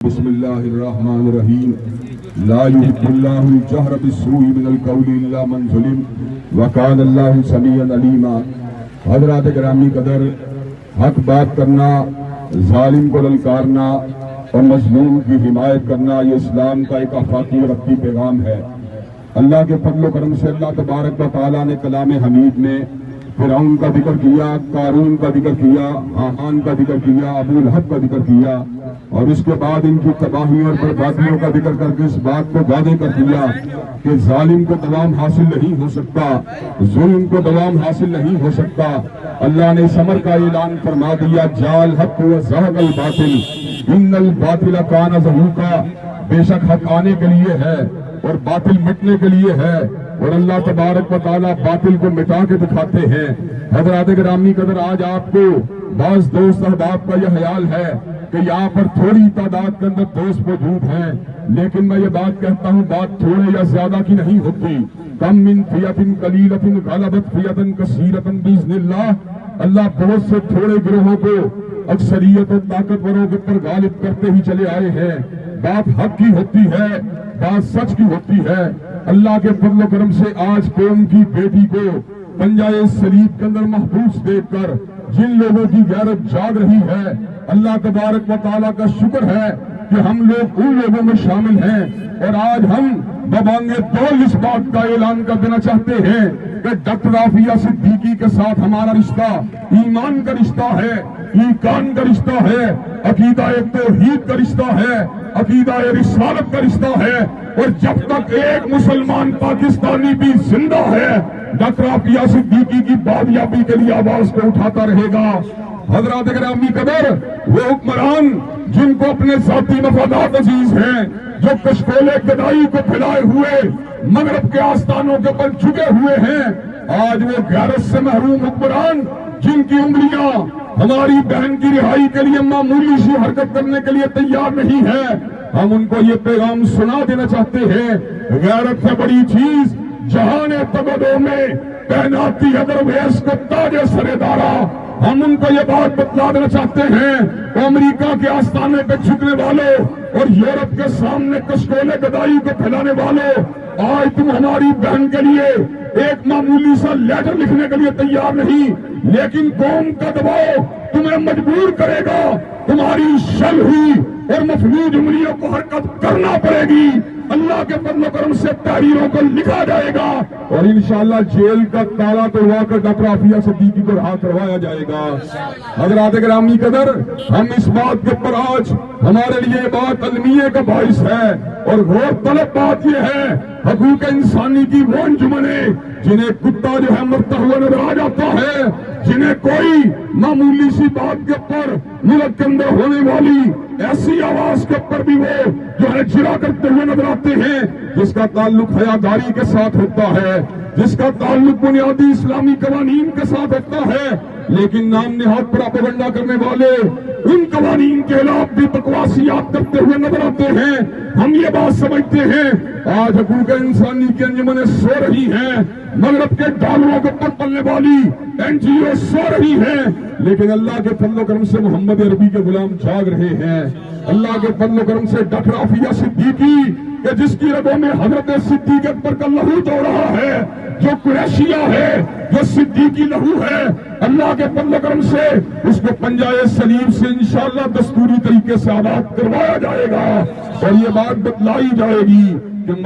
بسم اللہ الرحمن الرحیم لا يحب اللہ الجہر بالسوء من القول الا من ظلم وکان اللہ سمیعا علیما۔ حضرات گرامی قدر، حق بات کرنا، ظالم کو للکارنا اور مظلوم کی حمایت کرنا یہ اسلام کا ایک آفاقی اور ابدی پیغام ہے۔ اللہ کے فضل و کرم سے اللہ تبارک و تعالیٰ نے کلام حمید میں فرعون کا ذکر کیا، قارون کا ذکر کیا، حامان کا ذکر کیا، ابو لہب کا ذکر کیا، اور اس کے بعد ان کی تباہی اور بربادیوں کا ذکر کر کے اس بات کو واضح کر دیا کہ ظالم کو دوام حاصل نہیں ہو سکتا، ظلم کو دوام حاصل نہیں ہو سکتا۔ اللہ نے اس امر کا اعلان فرما دیا، جاء الحق وزهق الباطل ان الباطل کان زہوقا، بے شک حق آنے کے لیے ہے اور باطل مٹنے کے لیے ہے، اور اللہ تبارک و تعالیٰ باطل کو مٹا کے دکھاتے ہیں۔ حضرات گرامی قدر، آج آپ کو بعض دوست احباب کا یہ خیال ہے کہ یہاں پر تھوڑی تعداد کے اندر دوست موجود ہیں، لیکن میں یہ بات کہتا ہوں، بات تھوڑے یا زیادہ کی نہیں ہوتی۔ کم من فیۃ قلیلۃ غلبت فیۃ کثیرۃ باذن اللہ۔ اللہ بہت سے تھوڑے گروہوں کو اکثریت اور طاقتوروں کے اوپر غالب کرتے ہی چلے آئے ہیں۔ بات حق کی ہوتی ہے، بات سچ کی ہوتی ہے۔ اللہ کے فضل و کرم سے آج قوم کی بیٹی کو پنجائے صلیب کے اندر محبوس دیکھ کر جن لوگوں کی غیرت جاگ رہی ہے، اللہ تبارک و تعالیٰ کا شکر ہے کہ ہم لوگ ان لوگوں میں شامل ہیں۔ اور آج ہم ببانگے دول اس بات کا اعلان کر دینا چاہتے ہیں کہ ڈاکٹر عافیہ صدیقی کے ساتھ ہمارا رشتہ ایمان کا رشتہ ہے، ایقان کا رشتہ ہے، عقیدہ توحید کا رشتہ ہے، عقیدہ رسالت کا رشتہ ہے، اور جب تک ایک مسلمان پاکستانی بھی زندہ ہے، ڈاکٹر عافیہ صدیقی کی بادیابی کے لیے آواز کو اٹھاتا رہے گا۔ حضرات گرامی قدر، وہ حکمران جن کو اپنے ذاتی مفادات عزیز ہیں، جو کشکول گدائی کو پھیلائے ہوئے مغرب کے آستانوں کے اوپر جھکے ہوئے ہیں، آج وہ غیرت سے محروم حکمران جن کی انگلیاں ہماری بہن کی رہائی کے لیے معمولی سی حرکت کرنے کے لیے تیار نہیں ہے، ہم ان کو یہ پیغام سنا دینا چاہتے ہیں، غیرت سے بڑی چیز جہان تبدو میں تعیناتی ادرویز کو تاج سر دارا۔ ہم ان کو یہ بات بتلا دینا چاہتے ہیں کہ امریکہ کے آستانے پہ جھکنے والوں اور یورپ کے سامنے کشکول گدائی کو پھیلانے والوں، آج تم ہماری بہن کے لیے ایک معمولی سا لیٹر لکھنے کے لیے تیار نہیں، لیکن قوم کا دباؤ تمہیں مجبور کرے گا، تمہاری شل ہوئی اور مفلوج انگلیوں کو حرکت کرنا پڑے گی۔ اللہ کے فضل و کرم سے تحریروں کو لکھا جائے گا اور انشاءاللہ جیل کا تالا توڑوا کر ڈاکٹر عافیہ صدیقی کو رہا کروایا جائے گا۔ حضرات گرامی قدر، ہم اس بات کے اوپر آج ہمارے لیے بات المیے کا باعث ہے اور غور طلب بات یہ ہے، حقوق انسانی کی وہ انجمنیں جنہیں کتا جو ہے مرتا ہوا نظر آ جاتا ہے، جنہیں کوئی معمولی سی بات کے اوپر ملک کے اندر ہونے والی ایسی آواز کے اوپر بھی وہ جو ہے جرا کرتے ہوئے نظر آتے ہیں، جس کا تعلق حیاداری کے ساتھ ہوتا ہے، جس کا تعلق بنیادی اسلامی قوانین کے ساتھ ہوتا ہے، لیکن نام نہاد پراپیگنڈا کرنے والے ان قوانین کے خلاف بھی بکواسیات کرتے ہوئے نظر آتے ہیں۔ ہم یہ بات سمجھتے ہیں آج حقوق انسانی کی انجمنیں سو رہی ہیں، مغرب کے ڈالروں کے پر پلنے والی این جی او سو رہی ہیں، لیکن اللہ کے فضل و کرم سے محمد عربی کے غلام جاگ رہے ہیں۔ اللہ کے فضل و کرم سے ڈاکٹر عافیہ صدیقی کہ جس کی رگوں میں حضرت صدیق اکبر کا لہو دوڑ رہا ہے، جو قریشیہ ہے، جو صدیقی لہو ہے، اللہ کے فضل و کرم سے اس کو پنجائے صلیب سے انشاءاللہ دستوری طریقے سے آزاد کروایا جائے گا اور یہ بات بتلائی جائے گی کہ